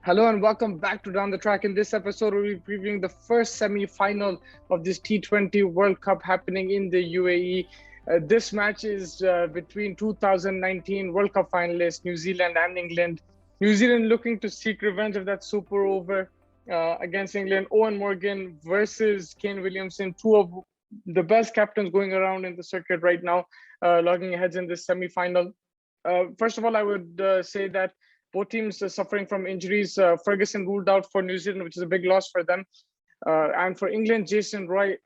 Hello and welcome back to Down the Track. In this episode, we'll be previewing the first semi-final of this T20 World Cup happening in the UAE. This match is between 2019 World Cup finalists New Zealand and England. New Zealand looking to seek revenge of that super over against England. Owen Morgan versus Kane Williamson, two of the best captains going around in the circuit right now, logging ahead in this semi-final. First of all, I would say that both teams are suffering from injuries. Ferguson ruled out for New Zealand, which is a big loss for them. And for England, Jason Roy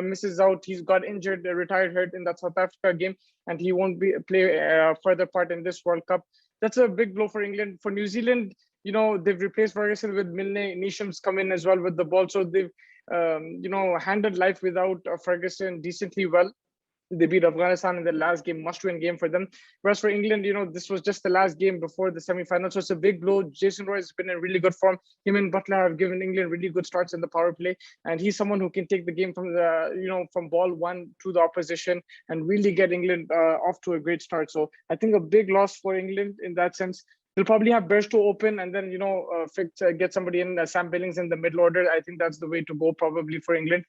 misses out. He's got injured, retired, hurt in that South Africa game, and he won't be play further part in this World Cup. That's a big blow for England. For New Zealand, they've replaced Ferguson with Milne. Neesham's come in as well with the ball, so they've handled life without Ferguson decently well. They beat Afghanistan in the last game, must-win game for them. Whereas for England, this was just the last game before the semi-final, so it's a big blow. Jason Roy has been in really good form. Him and Butler have given England really good starts in the power play, and he's someone who can take the game from from ball one to the opposition and really get England off to a great start. So I think a big loss for England in that sense. They'll probably have Bairstow open and then get somebody in Sam Billings in the middle order. I think that's the way to go probably for England.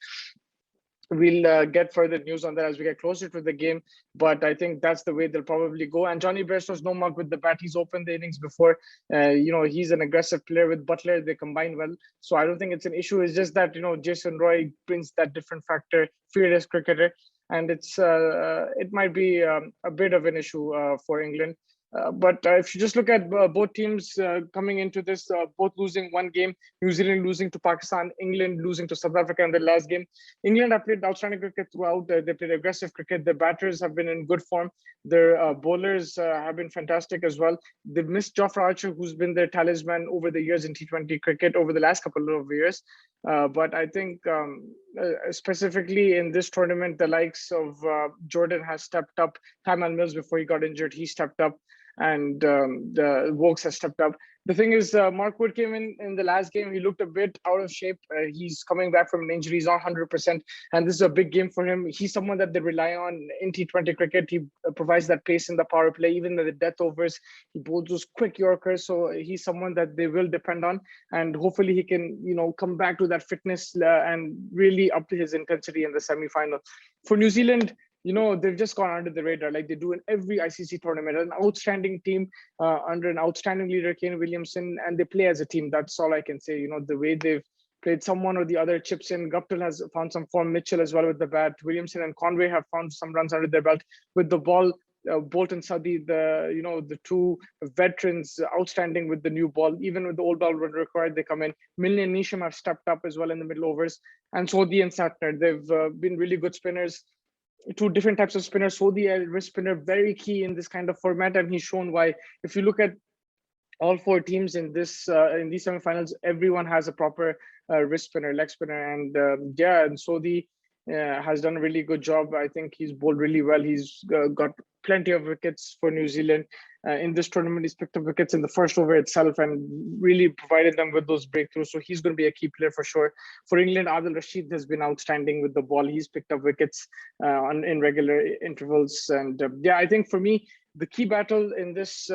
We'll get further news on that as we get closer to the game, but I think that's the way they'll probably go. And Johnny Bairstow's no mug with the bat. He's opened the innings before. He's an aggressive player with Butler. They combine well, so I don't think it's an issue. It's just that Jason Roy brings that different factor, fearless cricketer, and it might be a bit of an issue for England. But if you just look at both teams coming into this, both losing one game, New Zealand losing to Pakistan, England losing to South Africa in the last game. England have played outstanding cricket throughout. They played aggressive cricket. Their batters have been in good form. Their bowlers have been fantastic as well. They've missed Jofra Archer, who's been their talisman over the years in T20 cricket over the last couple of years. But I think specifically in this tournament, the likes of Jordan has stepped up. Tymal Mills, before he got injured, he stepped up, and the Vokes has stepped up. The thing is, Mark Wood came in the last game. He looked a bit out of shape. He's coming back from an injury. He's not 100%, and this is a big game for him. He's someone that they rely on in T20 cricket. He provides that pace in the power play, even in the death overs. He bowls those quick Yorkers, so he's someone that they will depend on, and hopefully he can, come back to that fitness and really up to his intensity in the semi-final. For New Zealand, they've just gone under the radar like they do in every ICC tournament. An outstanding team under an outstanding leader, Kane Williamson, and they play as a team. That's all I can say. The way they've played, someone or the other chips in. Guptill has found some form. Mitchell as well with the bat. Williamson and Conway have found some runs under their belt with the ball. Bolt and Sadi, the two veterans, outstanding with the new ball. Even with the old ball when required, they come in. Milne and Neesham have stepped up as well in the middle overs, and Sodhi and Satner. They've been really good spinners. Two different types of spinners. Sodhi, a wrist spinner, very key in this kind of format, and he's shown why. If you look at all four teams in these semifinals, everyone has a proper wrist spinner, leg spinner, and and Sodhi has done a really good job. I think he's bowled really well. He's got plenty of wickets for New Zealand. In this tournament, he's picked up wickets in the first over itself and really provided them with those breakthroughs. So he's going to be a key player for sure. For England, Adil Rashid has been outstanding with the ball. He's picked up wickets in regular intervals. And I think for me, the key battle in this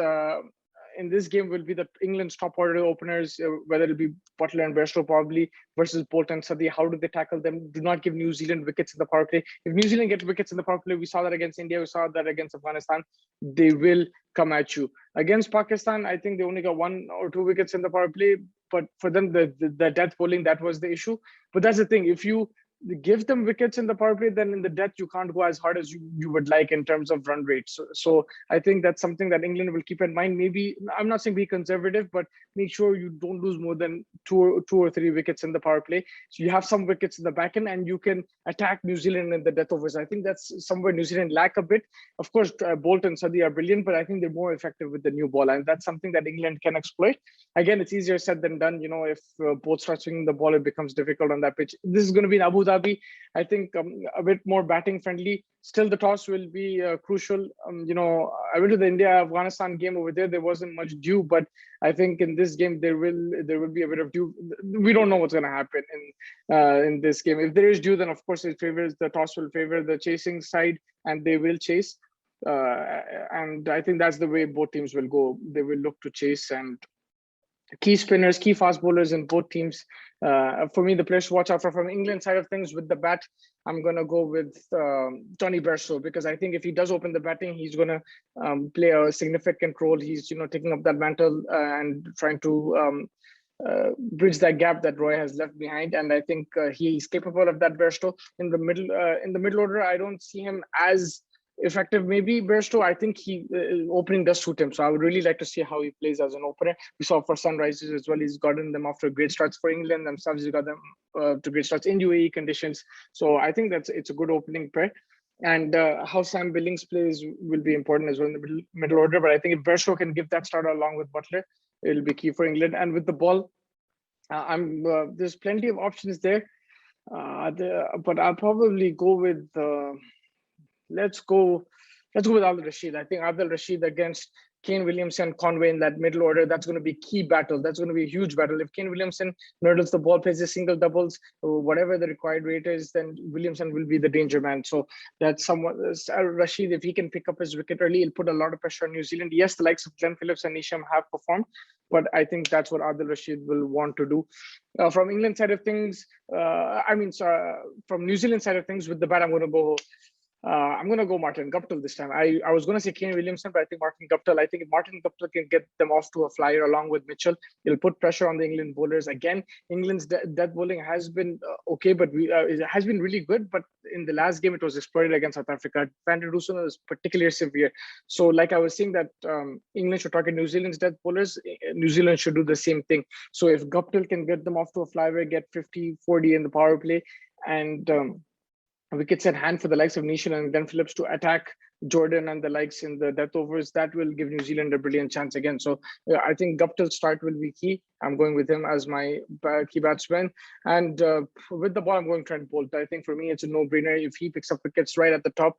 game will be the England's top order openers, whether it'll be Butler and Bairstow probably versus Bolt and Sadi. How do they tackle them? Do not give New Zealand wickets in the power play. If New Zealand gets wickets in the power play, we saw that against India, we saw that against Afghanistan, they will come at you. Against Pakistan, I think they only got 1 or 2 wickets in the power play, but for them, the death bowling, that was the issue. But that's the thing, if you give them wickets in the power play, then in the death you can't go as hard as you would like in terms of run rate. So I think that's something that England will keep in mind. Maybe, I'm not saying be conservative, but make sure you don't lose more than two or three wickets in the power play. So you have some wickets in the back end and you can attack New Zealand in the death overs. I think that's somewhere New Zealand lack a bit. Of course, Bolt and Sadi are brilliant, but I think they're more effective with the new ball, and that's something that England can exploit. Again, it's easier said than done. If both start swinging the ball, it becomes difficult on that pitch. This is going to be in Abu Dhabi. I think a bit more batting friendly. Still, the toss will be crucial. I went to the India-Afghanistan game over there. There wasn't much dew, but I think in this game there will be a bit of dew. We don't know what's going to happen in this game. If there is dew, then of course the toss will favor the chasing side, and they will chase. And I think that's the way both teams will go. They will look to chase, and key spinners, key fast bowlers in both teams. For me, the players to watch out for from England side of things with the bat, I'm going to go with Johnny Bairstow, because I think if he does open the batting, he's going to play a significant role. He's taking up that mantle and trying to bridge that gap that Roy has left behind, and I think he's capable of that. Bairstow in the middle order, I don't see him as effective. Maybe Bairstow, I think he opening does suit him, so I would really like to see how he plays as an opener. We saw for Sunrisers as well, he's gotten them after great starts. For England themselves, he's got them to great starts in UAE conditions, so I think it's a good opening pair. And how Sam Billings plays will be important as well in the middle order, but I think if Bairstow can give that start along with Butler, it'll be key for England. And with the ball, there's plenty of options there, but I'll probably go with let's go with Adil Rashid. I think Adil Rashid against Kane Williamson, Conway in that middle order, that's going to be a key battle. That's going to be a huge battle. If Kane Williamson nurdles the ball, plays his single doubles, or whatever the required rate is, then Williamson will be the danger man. So that's somewhat Rashid, if he can pick up his wicket early, he'll put a lot of pressure on New Zealand. Yes, the likes of Glenn Phillips and Isham have performed, but I think that's what Adil Rashid will want to do. From England side of things, from New Zealand side of things, with the bat, I'm going to go Martin Guptill this time. I was going to say Kane Williamson, but I think Martin Guptill. I think if Martin Guptill can get them off to a flyer along with Mitchell, it'll put pressure on the England bowlers. Again, England's death bowling has been okay, but it has been really good. But in the last game, it was exploited against South Africa. Van der Dusen was particularly severe. So like I was saying that England should target New Zealand's death bowlers. New Zealand should do the same thing. So if Guptill can get them off to a flyer, get 50-40 in the power play, and wickets at hand for the likes of Nishan and Glenn Phillips to attack Jordan and the likes in the death overs, that will give New Zealand a brilliant chance again. So I think Guptill's start will be key. I'm going with him as my key batsman. And with the ball, I'm going Trent Bolt. I think for me, it's a no-brainer. If he picks up wickets right at the top,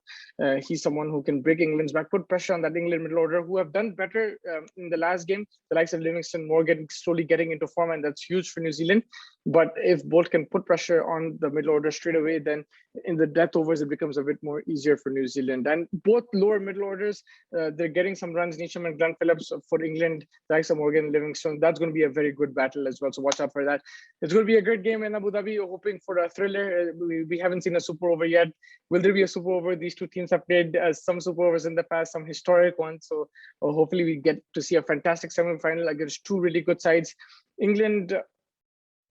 he's someone who can break England's back, put pressure on that England middle order, who have done better in the last game. The likes of Livingston, Morgan slowly getting into form, and that's huge for New Zealand. But if Bolt can put pressure on the middle order straight away, then in the death overs, it becomes a bit more easier for New Zealand. And both lower middle orders, they're getting some runs. Neesham and Glenn Phillips for England, the likes of Morgan and Livingston. That's going to be a very good battle as well. So watch out for that. It's going to be a great game in Abu Dhabi. We're hoping for a thriller. We haven't seen a super over yet. Will there be a super over? These two teams have played some super overs in the past, some historic ones. So hopefully we get to see a fantastic semi-final against two really good sides. England,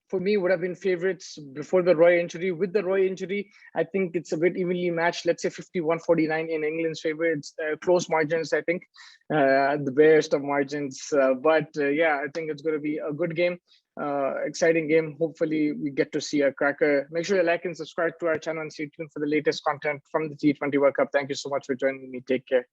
for me, would have been favorites before the Roy injury. With the Roy injury, I think it's a bit evenly matched. Let's say 51-49 in England's favor. It's close margins, I think, the barest of margins. But yeah, I think it's going to be a good game, exciting game. Hopefully, we get to see a cracker. Make sure you like and subscribe to our channel and stay tuned for the latest content from the T20 World Cup. Thank you so much for joining me. Take care.